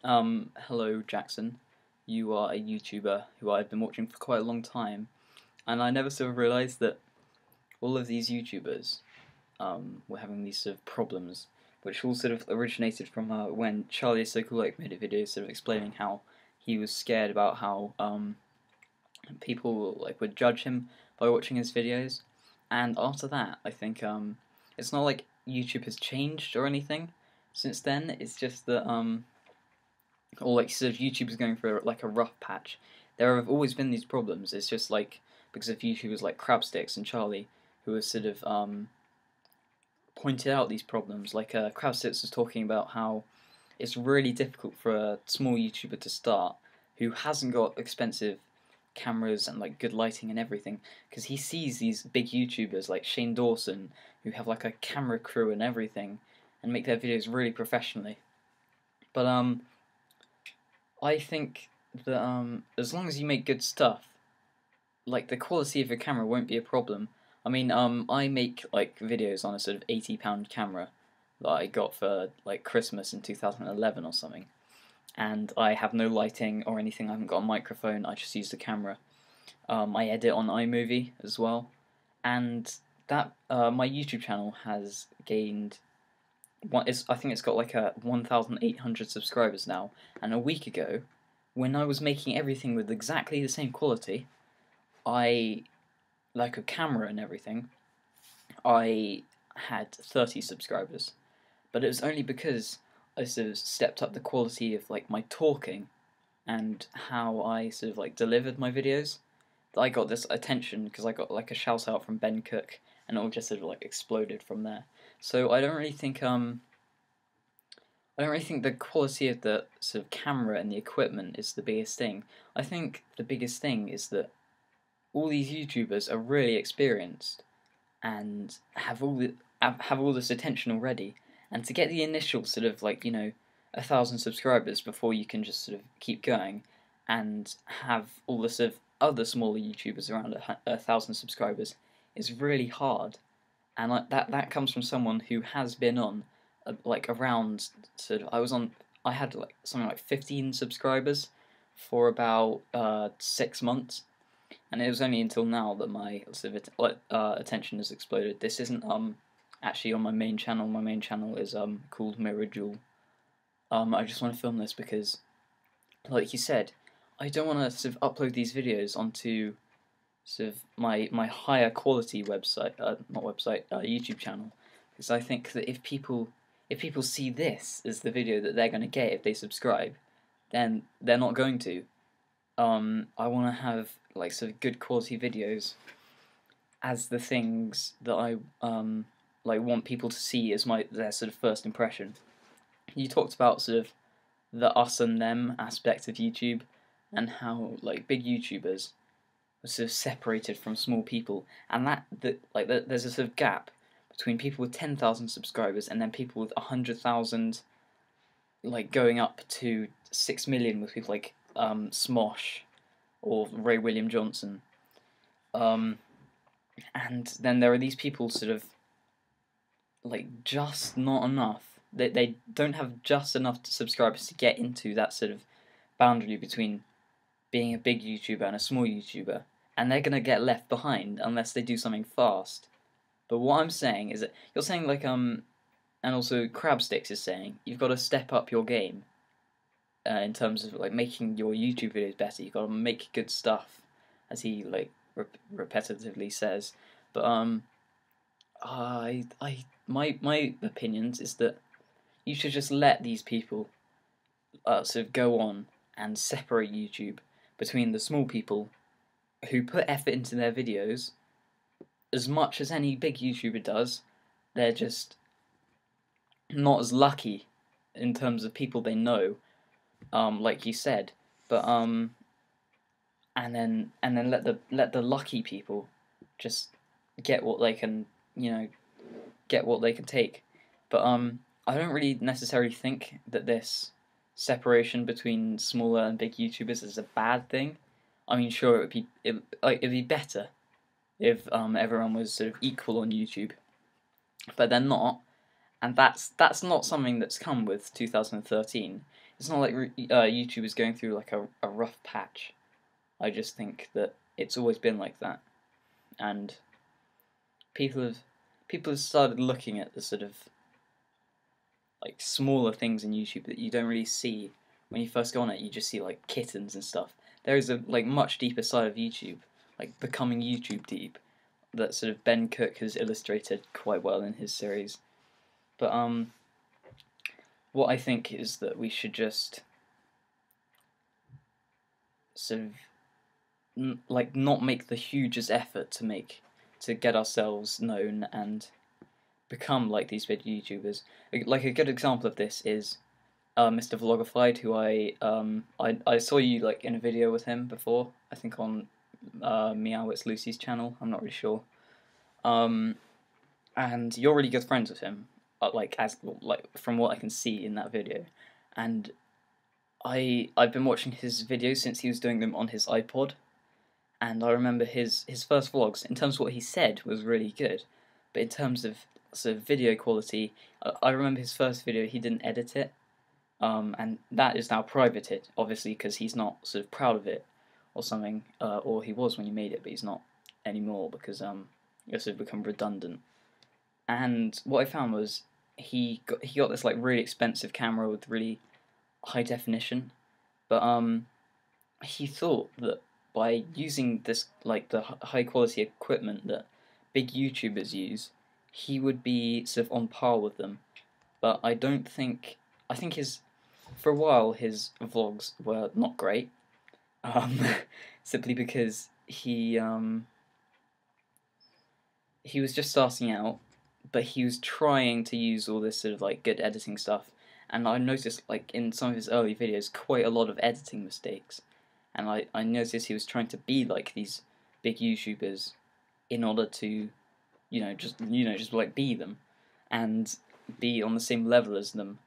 Hello Jackson. You are a YouTuber who I've been watching for quite a long time, and I never sort of realised that all of these YouTubers were having these sort of problems, which all sort of originated from when Charlie is So Cool like made a video sort of explaining how he was scared about how people like would judge him by watching his videos, and after that, I think it's not like YouTube has changed or anything since then. It's just that or like sort of YouTubers going for like a rough patch. There have always been these problems. It's just like because of YouTubers like Crabsticks and Charlie, who have sort of pointed out these problems. Like Crabsticks was talking about how it's really difficult for a small YouTuber to start who hasn't got expensive cameras and like good lighting and everything, because he sees these big YouTubers like Shane Dawson who have like a camera crew and everything and make their videos really professionally. But I think that as long as you make good stuff, like the quality of your camera won't be a problem. I mean, I make like videos on a sort of £80 camera that I got for like Christmas in 2011 or something, and I have no lighting or anything. I haven't got a microphone. I just use the camera. I edit on iMovie as well, and that my YouTube channel has gained I think it's got like a 1,800 subscribers now. And a week ago, when I was making everything with exactly the same quality, I like a camera and everything, I had 30 subscribers. But it was only because I sort of stepped up the quality of like my talking and how I sort of like delivered my videos that I got this attention, because I got like a shout out from Ben Cook, and it all just sort of like exploded from there. So I don't really think the quality of the sort of camera and the equipment is the biggest thing. I think the biggest thing is that all these YouTubers are really experienced and have all this attention already, and to get the initial sort of like 1,000 subscribers before you can just sort of keep going, and have all the sort of other smaller YouTubers around a thousand subscribers is really hard, and like that comes from someone who has been on like around sort of I had like something like 15 subscribers for about 6 months, and it was only until now that my sort of attention has exploded. This isn't actually on my main channel. My main channel is called Mirror Jewel. I just want to film this because, like you said, I don't want to sort of upload these videos onto sort of my higher quality website, not website, YouTube channel, because I think that if people see this as the video that they're going to get if they subscribe, then they're not going to. I want to have like sort of good quality videos as the things that I like want people to see as their sort of first impression. You talked about sort of the us and them aspect of YouTube, and how like big YouTubers are sort of separated from small people, and there's a sort of gap between people with 10,000 subscribers and then people with 100,000, like going up to 6 million with people like Smosh or Ray William Johnson. Um, and then there are these people sort of like just not enough. They don't have just enough subscribers to get into that sort of boundary between being a big YouTuber and a small YouTuber, and they're gonna get left behind unless they do something fast. But what I'm saying is that you're saying like and also Crabsticks is saying you've got to step up your game in terms of like making your YouTube videos better. You've got to make good stuff, as he like repetitively says. But my opinions is that you should just let these people sort of go on and separate YouTube between the small people who put effort into their videos as much as any big YouTuber does. They're just not as lucky in terms of people they know, like you said. But and then let the lucky people just get what they can, get what they can take. But I don't really necessarily think that this separation between smaller and big YouTubers is a bad thing. I mean, sure, it'd be better if everyone was sort of equal on YouTube, but they're not, and that's not something that's come with 2013. It's not like YouTube is going through like a rough patch. I just think that it's always been like that, and people have people have started looking at the sort of like smaller things in YouTube that you don't really see when you first go on it. You just see like kittens and stuff. There is a like much deeper side of YouTube, like becoming YouTube deep, that sort of Ben Cook has illustrated quite well in his series. But what I think is that we should just sort of like not make the hugest effort to get ourselves known and become like these big YouTubers. Like a good example of this is Mr. Vlogified, who I saw you like in a video with him before. I think on Meow It's Lucy's channel. I'm not really sure. And you're really good friends with him, like from what I can see in that video, and I've been watching his videos since he was doing them on his iPod, and I remember his first vlogs. In terms of what he said was really good, but in terms of sort of video quality, I remember his first video he didn't edit it, and that is now privated, obviously because he's not sort of proud of it or something, or he was when you made it, but he's not anymore because it's sort of become redundant. And what I found was he got this like really expensive camera with really high definition, but he thought that by using this like the high quality equipment that big YouTubers use, he would be sort of on par with them. But I don't think I think his for a while his vlogs were not great, um, simply because he was just starting out, but he was trying to use all this sort of like good editing stuff, and I noticed like in some of his early videos quite a lot of editing mistakes, and I noticed he was trying to be like these big YouTubers in order to just like be them and be on the same level as them,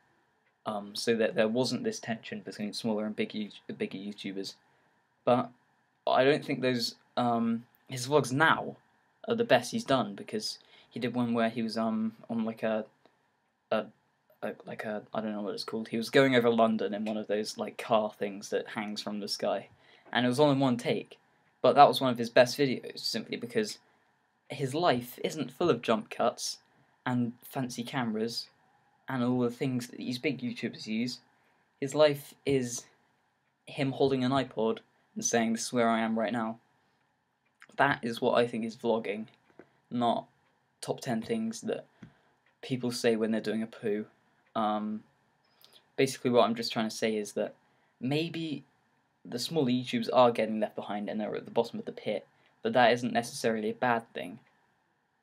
so that there wasn't this tension between smaller and bigger YouTubers. But I don't think those his vlogs now are the best he's done, because he did one where he was on like a like a I don't know what it's called. He was going over London in one of those like car things that hangs from the sky, and it was all in one take. But that was one of his best videos, simply because his life isn't full of jump cuts and fancy cameras and all the things that these big YouTubers use. His life is him holding an iPod and saying, "This is where I am right now." That is what I think is vlogging, not top 10 things that people say when they're doing a poo. Basically what I'm just trying to say is that maybe the smaller YouTubers are getting left behind and they're at the bottom of the pit, but that isn't necessarily a bad thing,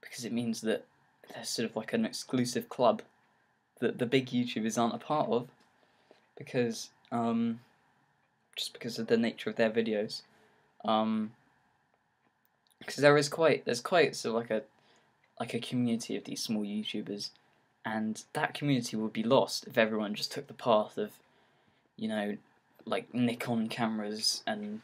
because it means that there's sort of like an exclusive club that the big YouTubers aren't a part of, because just because of the nature of their videos. Because there's quite sort of like a community of these small YouTubers, and that community would be lost if everyone just took the path of, like Nikon cameras and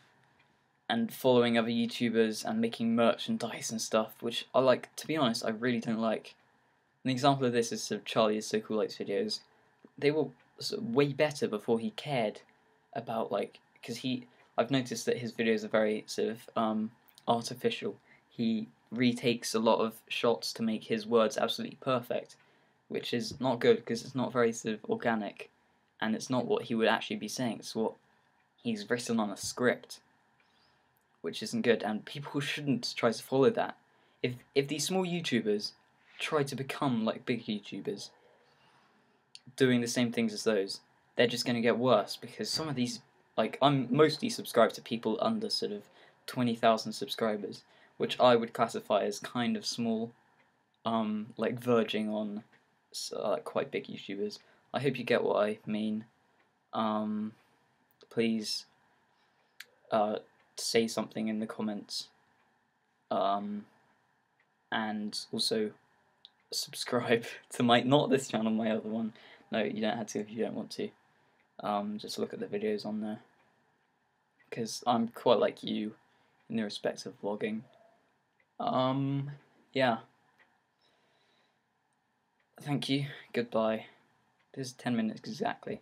following other YouTubers and making merchandise and stuff, which I like. To be honest, I really don't like. An example of this is sort of Charlie is So Cool Likes videos. They were sort of way better before he cared about because I've noticed that his videos are very sort of artificial. He retakes a lot of shots to make his words absolutely perfect, which is not good because it's not very sort of organic, and it's not what he would actually be saying. It's what he's written on a script, which isn't good, and people shouldn't try to follow that. If these small YouTubers try to become like big YouTubers, doing the same things as those, they're just going to get worse, because some of these, like, I'm mostly subscribed to people under sort of 20,000 subscribers, which I would classify as kind of small, like verging on quite big YouTubers. I hope you get what I mean. Please say something in the comments, and also subscribe to not this channel, my other one. No, you don't have to if you don't want to. Just look at the videos on there, because I'm quite like you in the respect of vlogging. Yeah. Thank you. Goodbye. This is 10 minutes exactly.